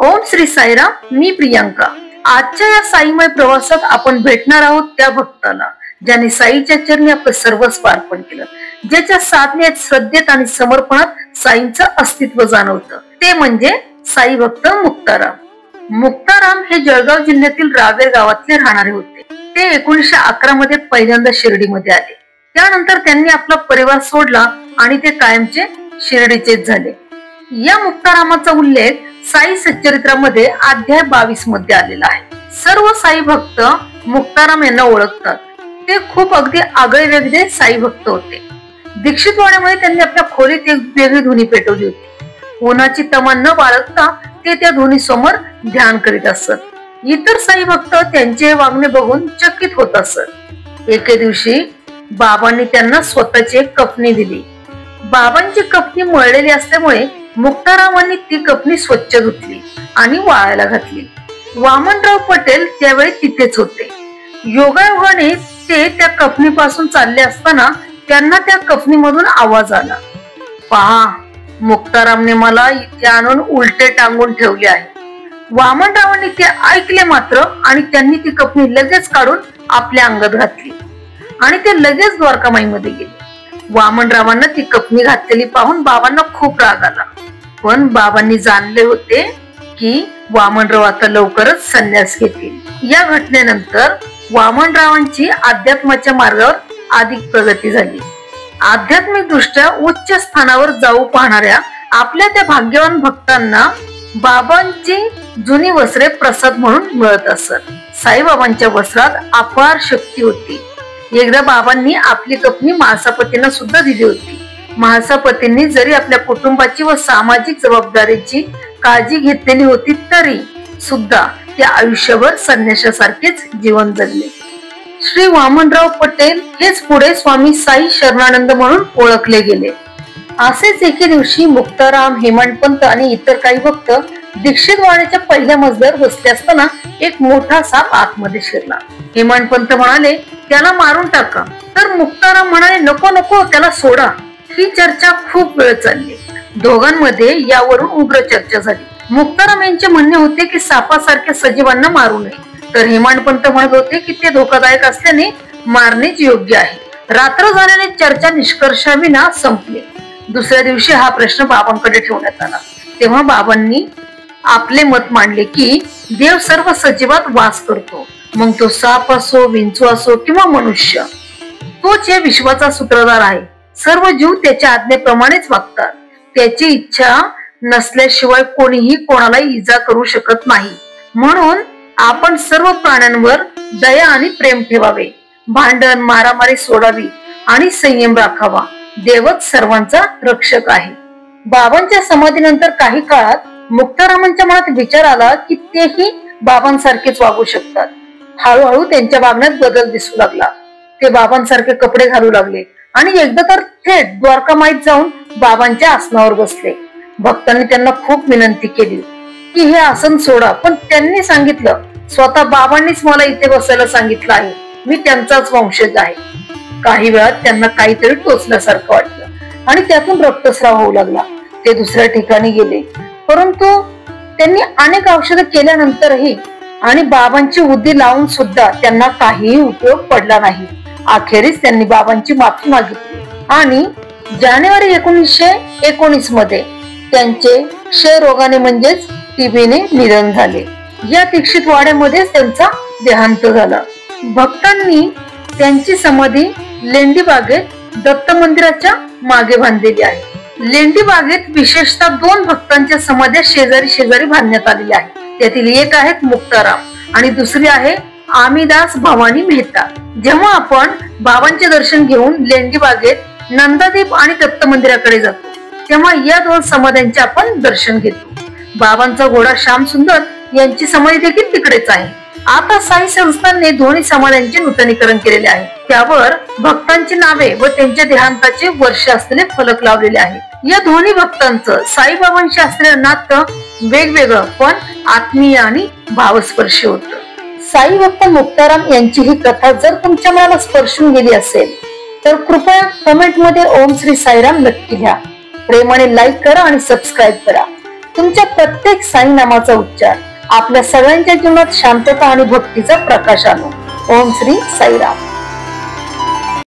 ओम श्री साईराम. मी प्रियांका. आजच्या या साईमय प्रवासात आपण भेटणार आहोत त्या भक्ताला ज्याने साईच्या चरणी आपलं सर्वस्व अर्पण केलं, ज्याच्या साधनेत, श्रद्धेत आणि समर्पणात साईंचं अस्तित्व जाणवतं. ते म्हणजे साई भक्त मुक्ताराम. मुक्ताराम हे जळगाव जिल्ह्यातील रावेर गावातले राहणारे होते. ते 1911 मध्ये पहिल्यांदा शिर्डीमध्ये आले. त्यानंतर त्यांनी आपला परिवार सोडला आणि ते कायमचे शिर्डीचेच झाले. या मुक्तारामाचा उल्लेख साई सच्चरित्रामध्ये अध्याय 22 मध्ये आलेला आहे. सर्व साई भक्त मुक्ताराम यांना ओळखतात. ते खूप अगदी आगळे वेगळे साई भक्त होते. दीक्षितवाड्यामुळे त्यांनी आपल्या खोलीत एक वेगळी धुनी पेटवली होती. कोणाची तमा न बाळगता ते त्या धुनी समोर ध्यान करीत असत. इतर साई भक्त त्यांचे वागणे बघून चकित होत असत. एके दिवशी बाबांनी त्यांना स्वतःची एक कपनी दिली. बाबांची कपनी मळलेली असल्यामुळे मुक्तारामांनी ती कपनी स्वच्छ धुतली आणि वाळायला घातली. वामनराव पटेल त्यावेळी तिथेच होते. योगायोगाने ते त्या कपनीपासून चालले असताना त्यांना त्या कपनीमधून आवाज आला, पहा, मुक्तारामने मला इथे आणून उलटे टांगून ठेवले आहे. वामनरावांनी ते ऐकले मात्र आणि त्यांनी ती कपनी लगेच काढून आपल्या अंगात घातली आणि ते लगेच द्वारकामाईमध्ये गेले. वामनरावांना ती कपनी घातलेली पाहून बाबांना खूप राग आला. पण बाबांनी जाणले होते की वामनराव आता लवकरच संन्यास घेतील. या घटनेनंतर वामनरावांची अध्यात्माच्या मार्गावर अधिक प्रगती झाली. आध्यात्मिक दृष्ट्या उच्च स्थानावर जाऊ पाहणाऱ्या आपल्या त्या भाग्यवान भक्तांना बाबांची जुनी वस्त्रे प्रसाद म्हणून मिळत असत. साईबाबांच्या वस्त्रात अपार शक्ती होती. एकदा बाबांनी आपली कपनी म्हाळसापतींना सुद्धा दिली होती. म्हाळसापतींनी जरी आपल्या कुटुंबाची व सामाजिक जबाबदारीची काळजी घेतलेली होती तरी सुद्धा ते आयुष्यभर संन्याशासारखेच जीवन जगले. श्री वामनराव पटेल हेच पुढे स्वामी साई शरणानंद म्हणून ओळखले गेले. असेच एके दिवशी मुक्ताराम, हेमंतपंत आणि इतर काही भक्त दीक्षितवाड्याच्या पहिल्या मजल्यावर बसले असताना एक मोठा साप आतमध्ये शिरला. हेमंतपंत म्हणाले, त्याला मारून टाका. तर मुक्ताराम म्हणाले, नको नको, त्याला सोडा. ही चर्चा खूप वेळ चालली. दोघांमध्ये यावरून उग्र चर्चा झाली. मुक्ताराम यांचे म्हणणे होते की सापासारख्या सजीवांना मारू नये, तर हेमंतपंत म्हणत होते की ते धोकादायक असल्याने मारणेच योग्य आहे. रात्र झाल्याने चर्चा निष्कर्षाविना संपली. दुसऱ्या दिवशी हा प्रश्न बाबांकडे ठेवण्यात आला. तेव्हा बाबांनी आपले मत मांडले की देव सर्व सजीवात वास करतो, मग तो साप असो, विंचू असो किंवा मनुष्य. तोच या विश्वाचा सूत्रधार आहे. सर्व जीव त्याच्या आज्ञेप्रमाणेच वागतात. त्याची इच्छा नसल्याशिवाय कोणीही कोणाला इजा करू शकत नाही. म्हणून आपण सर्व प्राण्यांवर दया आणि प्रेम ठेवावे, भांडण, मारामारी सोडावी आणि संयम राखावा. देवच सर्वांचा रक्षक आहे. बाबांच्या समाधीनंतर काही काळात मुक्तारामांच्या मनात विचार आला की तेही बाबांसारखेच वागू शकतात. हळूहळू त्यांच्या वागण्यात बदल दिसू लागला. ते बाबांसारखे कपडे घालू लागले आणि एकदा तर थेट द्वारकामाईत जाऊन बाबांच्या आसनावर बसले. भक्तांनी त्यांना खूप विनंती केली की हे आसन सोडा, पण त्यांनी सांगितलं, स्वतः बाबांनीच मला इथे बसायला सांगितलं आहे. मी त्यांचाच वंशज आहे. काही वेळात त्यांना काहीतरी टोचल्यासारखं वाटलं आणि त्यातून रक्तस्राव होऊ लागला. ते दुसऱ्या ठिकाणी गेले, परंतु त्यांनी अनेक औषधं केल्यानंतरही आणि बाबांची उदी लावून सुद्धा त्यांना काहीही उपयोग पडला नाही. अखेरीस त्यांनी बाबांची माफी मागितली आणि जानेवारी 1919 मध्ये त्यांचे क्षयरोगाने म्हणजेच टीबीने निधन झाले. या दीक्षितवाड्यामध्येच त्यांचा देहांत झाला. भक्तांनी त्यांची समाधी लेंडी बागेत दत्त मंदिराच्या मागे बांधलेली आहे. लेंडी बागेत विशेषतः 2 भक्तांच्या समाध्या शेजारी शेजारी बांधण्यात आलेल्या आहेत. त्यातील एक आहेत मुक्ताराम आणि दुसरी आहे आमीदास भवानी मेहता. जेव्हा आपण बाबांचे दर्शन घेऊन लेंडी बागेत नंदादीप आणि दत्त मंदिराकडे जातो तेव्हा या 2 समाध्यांचे आपण दर्शन घेतो. बाबांचा घोडा श्याम सुंदर यांची समाधी देखील तिकडेच आहे. आता साई संस्थानने दोन्ही समाध्यांचे नूतनीकरण केलेले आहे. त्यावर भक्तांची नावे व त्यांच्या देहांताचे वर्ष असलेले फलक लावलेले आहेत. या दोन्ही भक्तांचं साईबाबांशी असलेलं नातं वेगवेगळं पण आत्मीय आणि भावस्पर्शी होतं. साई भक्त मुक्ताराम यांची ही कथा जर तुमच्या मनाला स्पर्शून गेली असेल तर कृपया कमेंट मध्ये ओम श्री साईराम नक्की लिहा. प्रेमाने लाईक करा आणि सबस्क्राईब करा. तुमच्या प्रत्येक साई नामाचा उच्चार आपल्या सगळ्यांच्या जीवनात शांतता आणि भक्तीचा प्रकाश आणो. ओम श्री साईराम.